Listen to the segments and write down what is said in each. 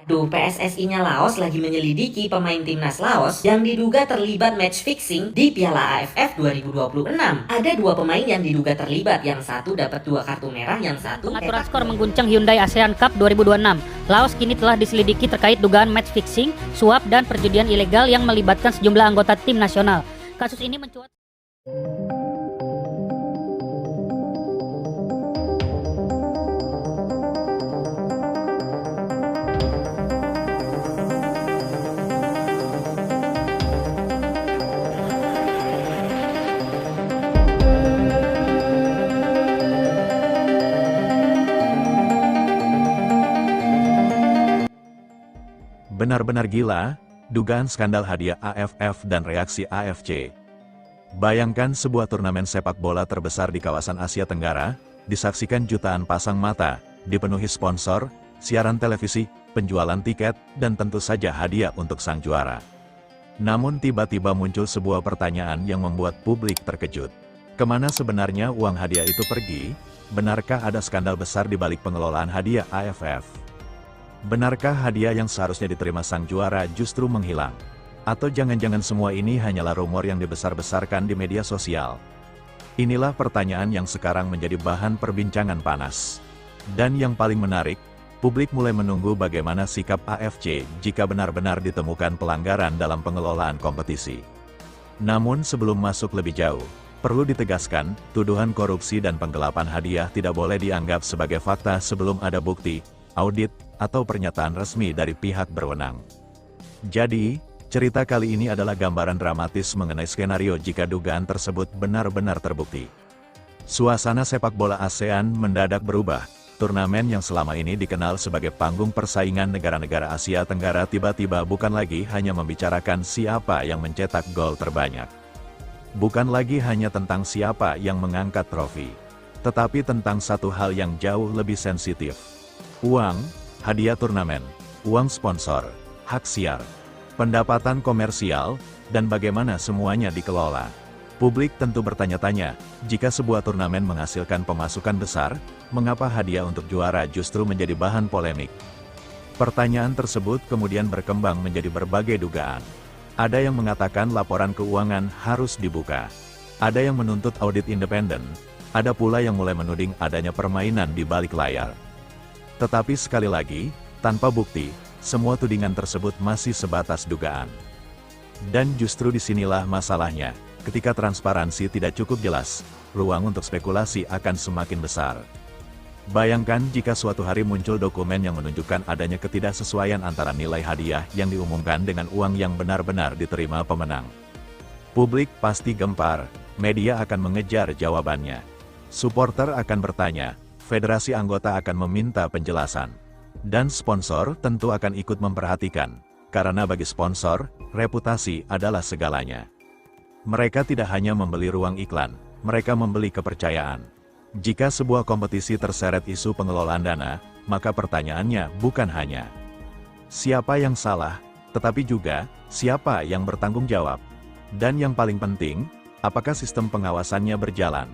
PSSI-nya Laos lagi menyelidiki pemain timnas Laos yang diduga terlibat match fixing di Piala AFF 2026. Ada 2 pemain yang diduga terlibat, yang satu dapat 2 kartu merah, yang satu Pengaturan skor mengguncang Hyundai ASEAN Cup 2026. Laos kini telah diselidiki terkait dugaan match fixing, suap, dan perjudian ilegal yang melibatkan sejumlah anggota tim nasional. Kasus ini mencuat. Benar-benar gila, dugaan skandal hadiah AFF dan reaksi AFC. Bayangkan sebuah turnamen sepak bola terbesar di kawasan Asia Tenggara, disaksikan jutaan pasang mata, dipenuhi sponsor, siaran televisi, penjualan tiket, dan tentu saja hadiah untuk sang juara. Namun tiba-tiba muncul sebuah pertanyaan yang membuat publik terkejut. Kemana sebenarnya uang hadiah itu pergi? Benarkah ada skandal besar di balik pengelolaan hadiah AFF? Benarkah hadiah yang seharusnya diterima sang juara justru menghilang? Atau jangan-jangan semua ini hanyalah rumor yang dibesar-besarkan di media sosial? Inilah pertanyaan yang sekarang menjadi bahan perbincangan panas. Dan yang paling menarik, publik mulai menunggu bagaimana sikap AFC jika benar-benar ditemukan pelanggaran dalam pengelolaan kompetisi. Namun sebelum masuk lebih jauh, perlu ditegaskan, tuduhan korupsi dan penggelapan hadiah tidak boleh dianggap sebagai fakta sebelum ada bukti, audit, atau pernyataan resmi dari pihak berwenang. Jadi, cerita kali ini adalah gambaran dramatis mengenai skenario jika dugaan tersebut benar-benar terbukti. Suasana sepak bola ASEAN mendadak berubah. Turnamen yang selama ini dikenal sebagai panggung persaingan negara-negara Asia Tenggara tiba-tiba bukan lagi hanya membicarakan siapa yang mencetak gol terbanyak. Bukan lagi hanya tentang siapa yang mengangkat trofi, tetapi tentang satu hal yang jauh lebih sensitif. Uang, hadiah turnamen, uang sponsor, hak siar, pendapatan komersial, dan bagaimana semuanya dikelola. Publik tentu bertanya-tanya, jika sebuah turnamen menghasilkan pemasukan besar, mengapa hadiah untuk juara justru menjadi bahan polemik? Pertanyaan tersebut kemudian berkembang menjadi berbagai dugaan. Ada yang mengatakan laporan keuangan harus dibuka. Ada yang menuntut audit independen. Ada pula yang mulai menuding adanya permainan di balik layar. Tetapi sekali lagi, tanpa bukti, semua tudingan tersebut masih sebatas dugaan. Dan justru disinilah masalahnya, ketika transparansi tidak cukup jelas, ruang untuk spekulasi akan semakin besar. Bayangkan jika suatu hari muncul dokumen yang menunjukkan adanya ketidaksesuaian antara nilai hadiah yang diumumkan dengan uang yang benar-benar diterima pemenang. Publik pasti gempar, media akan mengejar jawabannya. Supporter akan bertanya, federasi anggota akan meminta penjelasan. Dan sponsor tentu akan ikut memperhatikan, karena bagi sponsor, reputasi adalah segalanya. Mereka tidak hanya membeli ruang iklan, mereka membeli kepercayaan. Jika sebuah kompetisi terseret isu pengelolaan dana, maka pertanyaannya bukan hanya siapa yang salah, tetapi juga siapa yang bertanggung jawab. Dan yang paling penting, apakah sistem pengawasannya berjalan?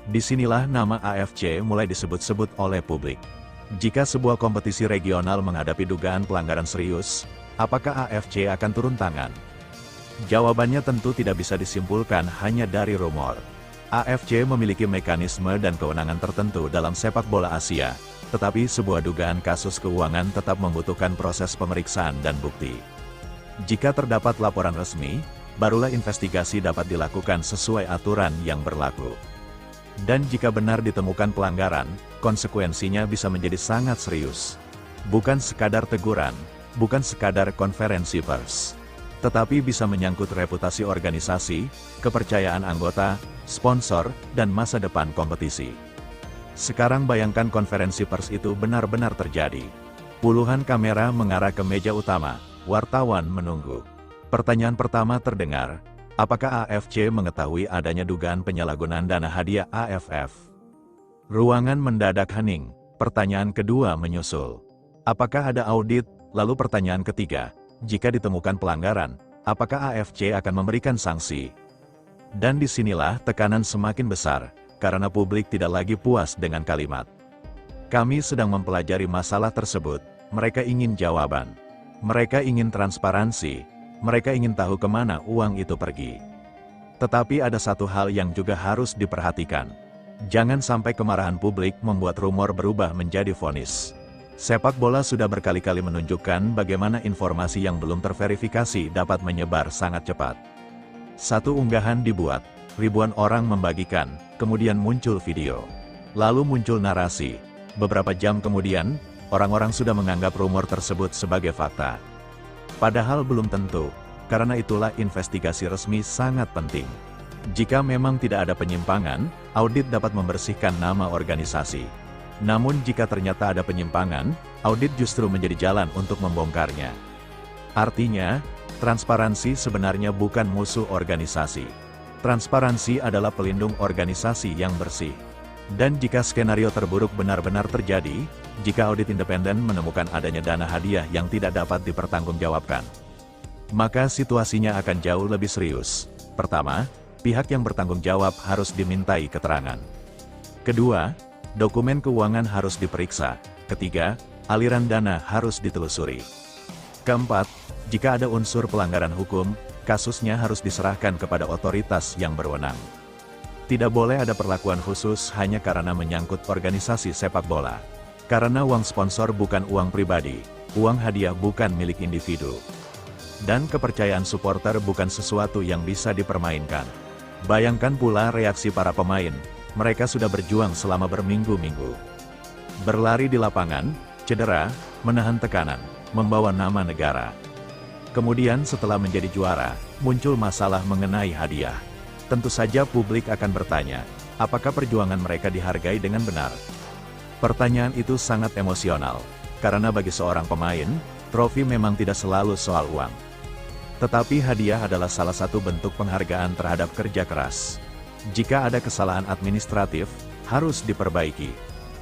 Disinilah nama AFC mulai disebut-sebut oleh publik. Jika sebuah kompetisi regional menghadapi dugaan pelanggaran serius, apakah AFC akan turun tangan? Jawabannya tentu tidak bisa disimpulkan hanya dari rumor. AFC memiliki mekanisme dan kewenangan tertentu dalam sepak bola Asia, tetapi sebuah dugaan kasus keuangan tetap membutuhkan proses pemeriksaan dan bukti. Jika terdapat laporan resmi, barulah investigasi dapat dilakukan sesuai aturan yang berlaku. Dan jika benar ditemukan pelanggaran, konsekuensinya bisa menjadi sangat serius. Bukan sekadar teguran, bukan sekadar konferensi pers, tetapi bisa menyangkut reputasi organisasi, kepercayaan anggota, sponsor, dan masa depan kompetisi. Sekarang bayangkan konferensi pers itu benar-benar terjadi. Puluhan kamera mengarah ke meja utama, wartawan menunggu. Pertanyaan pertama terdengar, apakah AFC mengetahui adanya dugaan penyalahgunaan dana hadiah AFF? Ruangan mendadak hening. Pertanyaan kedua menyusul. Apakah ada audit? Lalu pertanyaan ketiga, jika ditemukan pelanggaran, apakah AFC akan memberikan sanksi? Dan disinilah tekanan semakin besar, karena publik tidak lagi puas dengan kalimat. Kami sedang mempelajari masalah tersebut, Mereka ingin jawaban. Mereka ingin transparansi. Mereka ingin tahu kemana uang itu pergi. Tetapi ada satu hal yang juga harus diperhatikan. Jangan sampai kemarahan publik membuat rumor berubah menjadi vonis. Sepak bola sudah berkali-kali menunjukkan bagaimana informasi yang belum terverifikasi dapat menyebar sangat cepat. Satu unggahan dibuat, ribuan orang membagikan, kemudian muncul video. Lalu muncul narasi. Beberapa jam kemudian, orang-orang sudah menganggap rumor tersebut sebagai fakta. Padahal belum tentu, karena itulah investigasi resmi sangat penting. Jika memang tidak ada penyimpangan, audit dapat membersihkan nama organisasi. Namun jika ternyata ada penyimpangan, audit justru menjadi jalan untuk membongkarnya. Artinya, transparansi sebenarnya bukan musuh organisasi. Transparansi adalah pelindung organisasi yang bersih. Dan jika skenario terburuk benar-benar terjadi, jika audit independen menemukan adanya dana hadiah yang tidak dapat dipertanggungjawabkan, maka situasinya akan jauh lebih serius. Pertama, pihak yang bertanggung jawab harus dimintai keterangan. Kedua, dokumen keuangan harus diperiksa. Ketiga, aliran dana harus ditelusuri. Keempat, jika ada unsur pelanggaran hukum, kasusnya harus diserahkan kepada otoritas yang berwenang. Tidak boleh ada perlakuan khusus hanya karena menyangkut organisasi sepak bola. Karena uang sponsor bukan uang pribadi, uang hadiah bukan milik individu. Dan kepercayaan supporter bukan sesuatu yang bisa dipermainkan. Bayangkan pula reaksi para pemain. Mereka sudah berjuang selama berminggu-minggu. Berlari di lapangan, cedera, menahan tekanan, membawa nama negara. Kemudian setelah menjadi juara, muncul masalah mengenai hadiah. Tentu saja publik akan bertanya, apakah perjuangan mereka dihargai dengan benar? Pertanyaan itu sangat emosional, karena bagi seorang pemain, trofi memang tidak selalu soal uang. Tetapi hadiah adalah salah satu bentuk penghargaan terhadap kerja keras. Jika ada kesalahan administratif, harus diperbaiki.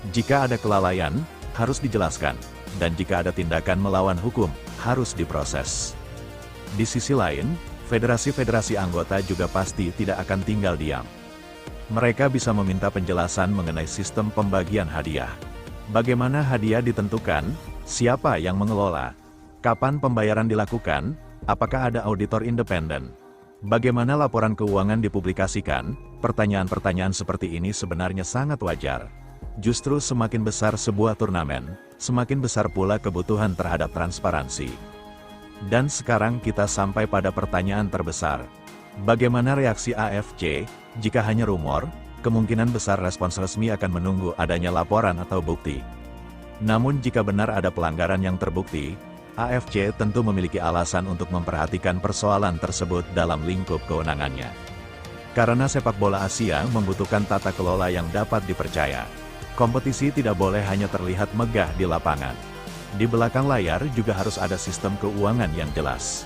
Jika ada kelalaian, harus dijelaskan. Dan jika ada tindakan melawan hukum, harus diproses. Di sisi lain, federasi-federasi anggota juga pasti tidak akan tinggal diam. Mereka bisa meminta penjelasan mengenai sistem pembagian hadiah. Bagaimana hadiah ditentukan, siapa yang mengelola, kapan pembayaran dilakukan, apakah ada auditor independen, bagaimana laporan keuangan dipublikasikan. Pertanyaan-pertanyaan seperti ini sebenarnya sangat wajar. Justru semakin besar sebuah turnamen, semakin besar pula kebutuhan terhadap transparansi. Dan sekarang kita sampai pada pertanyaan terbesar. Bagaimana reaksi AFC? Jika hanya rumor, kemungkinan besar respons resmi akan menunggu adanya laporan atau bukti. Namun jika benar ada pelanggaran yang terbukti, AFC tentu memiliki alasan untuk memperhatikan persoalan tersebut dalam lingkup kewenangannya. Karena sepak bola Asia membutuhkan tata kelola yang dapat dipercaya. Kompetisi tidak boleh hanya terlihat megah di lapangan. Di belakang layar juga harus ada sistem keuangan yang jelas.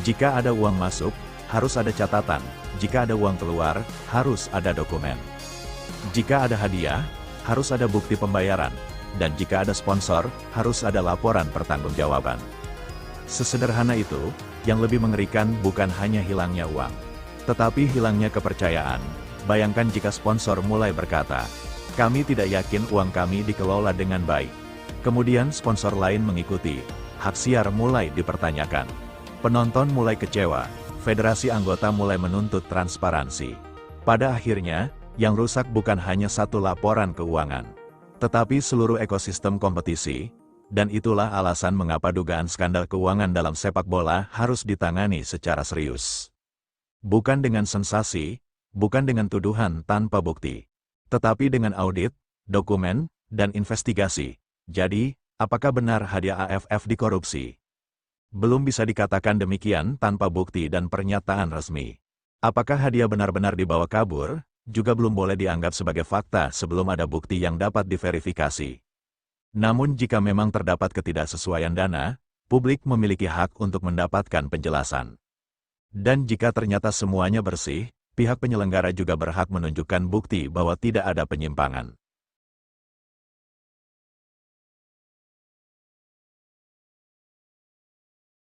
Jika ada uang masuk, harus ada catatan. Jika ada uang keluar, harus ada dokumen. Jika ada hadiah, harus ada bukti pembayaran. Dan jika ada sponsor, harus ada laporan pertanggungjawaban. Sesederhana itu, yang lebih mengerikan bukan hanya hilangnya uang, tetapi hilangnya kepercayaan. Bayangkan jika sponsor mulai berkata, "Kami tidak yakin uang kami dikelola dengan baik." Kemudian sponsor lain mengikuti, hak siar mulai dipertanyakan. Penonton mulai kecewa, federasi anggota mulai menuntut transparansi. Pada akhirnya, yang rusak bukan hanya satu laporan keuangan, tetapi seluruh ekosistem kompetisi. Dan itulah alasan mengapa dugaan skandal keuangan dalam sepak bola harus ditangani secara serius. Bukan dengan sensasi, bukan dengan tuduhan tanpa bukti, tetapi dengan audit, dokumen, dan investigasi. Jadi, apakah benar hadiah AFF dikorupsi? Belum bisa dikatakan demikian tanpa bukti dan pernyataan resmi. Apakah hadiah benar-benar dibawa kabur? Juga belum boleh dianggap sebagai fakta sebelum ada bukti yang dapat diverifikasi. Namun jika memang terdapat ketidaksesuaian dana, publik memiliki hak untuk mendapatkan penjelasan. Dan jika ternyata semuanya bersih, pihak penyelenggara juga berhak menunjukkan bukti bahwa tidak ada penyimpangan.